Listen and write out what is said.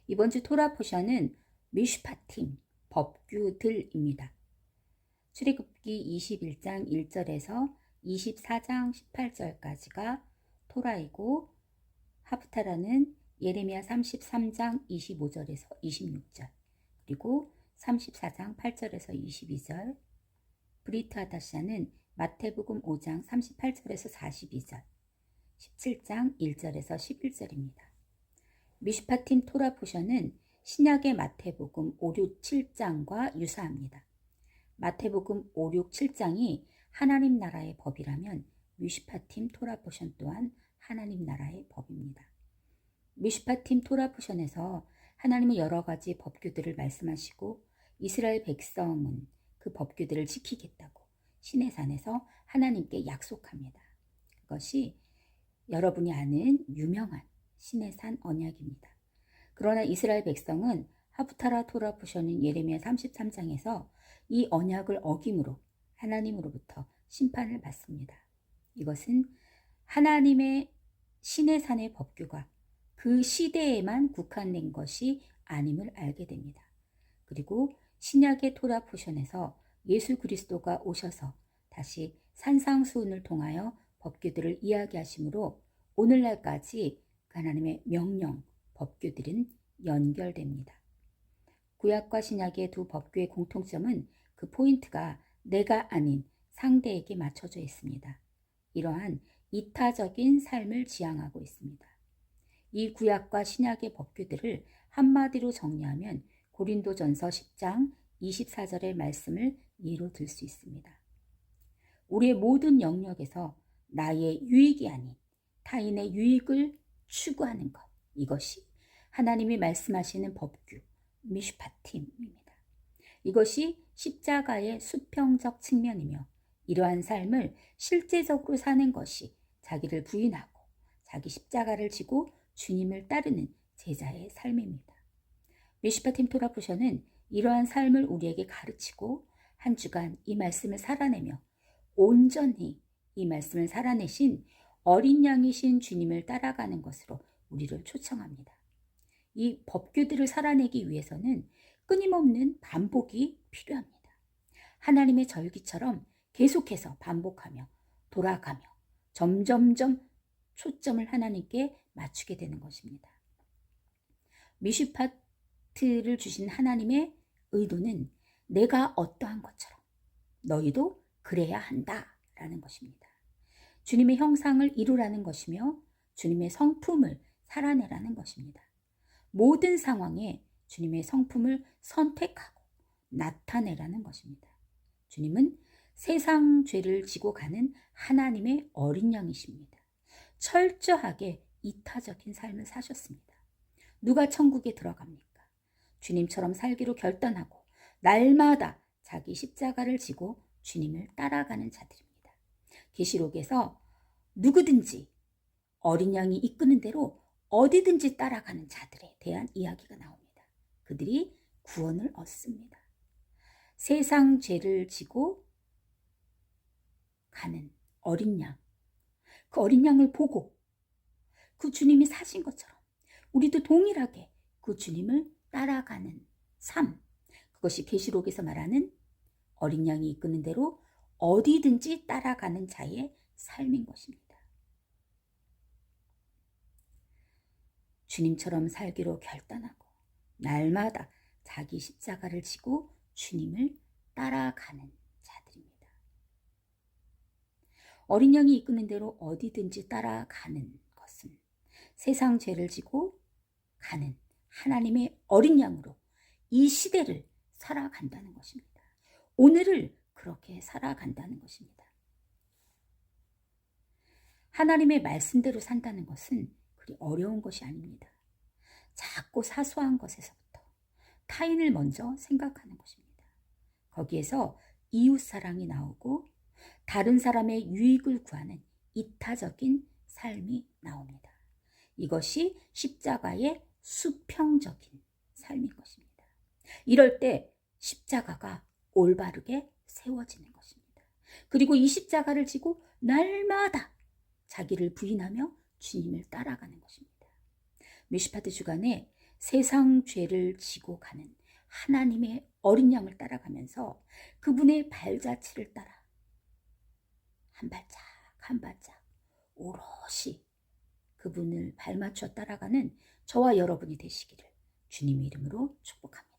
이번 주 토라 포션은 미슈파팀, 법규들입니다. 출애굽기 21장 1절에서 24장 18절까지가 토라이고, 하프타라는 예레미야 33장 25절에서 26절, 그리고 34장 8절에서 22절, 브리트 하다샤는 마태복음 5장 38절에서 42절, 17장 1절에서 11절입니다. 미슈파팀 토라 포션은 신약의 마태복음 5, 6, 7장과 유사합니다. 마태복음 5, 6, 7장이 하나님 나라의 법이라면 미슈파팀 토라 포션 또한 하나님 나라의 법입니다. 미슈파팀 토라 포션에서 하나님은 여러 가지 법규들을 말씀하시고 이스라엘 백성은 그 법규들을 지키겠다고 시내산에서 하나님께 약속합니다. 그것이 여러분이 아는 유명한 시내산 언약입니다. 그러나 이스라엘 백성은 하프타라 토라 포션인 예레미야 33장에서 이 언약을 어김으로 하나님으로부터 심판을 받습니다. 이것은 하나님의 시내산의 법규가 그 시대에만 국한된 것이 아님을 알게 됩니다. 그리고 신약의 토라 포션에서 예수 그리스도가 오셔서 다시 산상수훈을 통하여 법규들을 이야기하시므로 오늘날까지 하나님의 명령, 법규들은 연결됩니다. 구약과 신약의 두 법규의 공통점은 그 포인트가 내가 아닌 상대에게 맞춰져 있습니다. 이러한 이타적인 삶을 지향하고 있습니다. 이 구약과 신약의 법규들을 한마디로 정리하면 고린도전서 10장 24절의 말씀을 예로 들 수 있습니다. 우리의 모든 영역에서 나의 유익이 아닌 타인의 유익을 추구하는 것, 이것이 하나님이 말씀하시는 법규, 미슈파팀입니다. 이것이 십자가의 수평적 측면이며 이러한 삶을 실제적으로 사는 것이 자기를 부인하고 자기 십자가를 지고 주님을 따르는 제자의 삶입니다. 미슈파팀 토라 포션은 이러한 삶을 우리에게 가르치고 한 주간 이 말씀을 살아내며 온전히 이 말씀을 살아내신 어린 양이신 주님을 따라가는 것으로 우리를 초청합니다. 이 법규들을 살아내기 위해서는 끊임없는 반복이 필요합니다. 하나님의 절기처럼 계속해서 반복하며 돌아가며 점점점 초점을 하나님께 맞추게 되는 것입니다. 미슈파트를 주신 하나님의 의도는 내가 어떠한 것처럼 너희도 그래야 한다라는 것입니다. 주님의 형상을 이루라는 것이며 주님의 성품을 살아내라는 것입니다. 모든 상황에 주님의 성품을 선택하고 나타내라는 것입니다. 주님은 세상 죄를 지고 가는 하나님의 어린 양이십니다. 철저하게 이타적인 삶을 사셨습니다. 누가 천국에 들어갑니까? 주님처럼 살기로 결단하고 날마다 자기 십자가를 지고 주님을 따라가는 자들입니다. 계시록에서 누구든지 어린 양이 이끄는 대로 어디든지 따라가는 자들에 대한 이야기가 나옵니다. 그들이 구원을 얻습니다. 세상 죄를 지고 가는 어린 양, 그 어린 양을 보고 그 주님이 사신 것처럼 우리도 동일하게 그 주님을 따라가는 삶, 그것이 계시록에서 말하는 어린 양이 이끄는 대로 어디든지 따라가는 자의 삶인 것입니다. 주님처럼 살기로 결단하고 날마다 자기 십자가를 지고 주님을 따라가는 자들입니다. 어린 양이 이끄는 대로 어디든지 따라가는 것은 세상 죄를 지고 가는 하나님의 어린 양으로 이 시대를 살아간다는 것입니다. 오늘을 그렇게 살아간다는 것입니다. 하나님의 말씀대로 산다는 것은 그리 어려운 것이 아닙니다. 작고 사소한 것에서부터 타인을 먼저 생각하는 것입니다. 거기에서 이웃사랑이 나오고 다른 사람의 유익을 구하는 이타적인 삶이 나옵니다. 이것이 십자가의 수평적인 삶인 것입니다. 이럴 때 십자가가 올바르게 세워지는 것입니다. 그리고 이 십자가를 지고 날마다 자기를 부인하며 주님을 따라가는 것입니다. 미슈파트 주간에 세상 죄를 지고 가는 하나님의 어린 양을 따라가면서 그분의 발자취를 따라 한 발짝 한 발짝 오롯이 그분을 발맞춰 따라가는 저와 여러분이 되시기를 주님의 이름으로 축복합니다.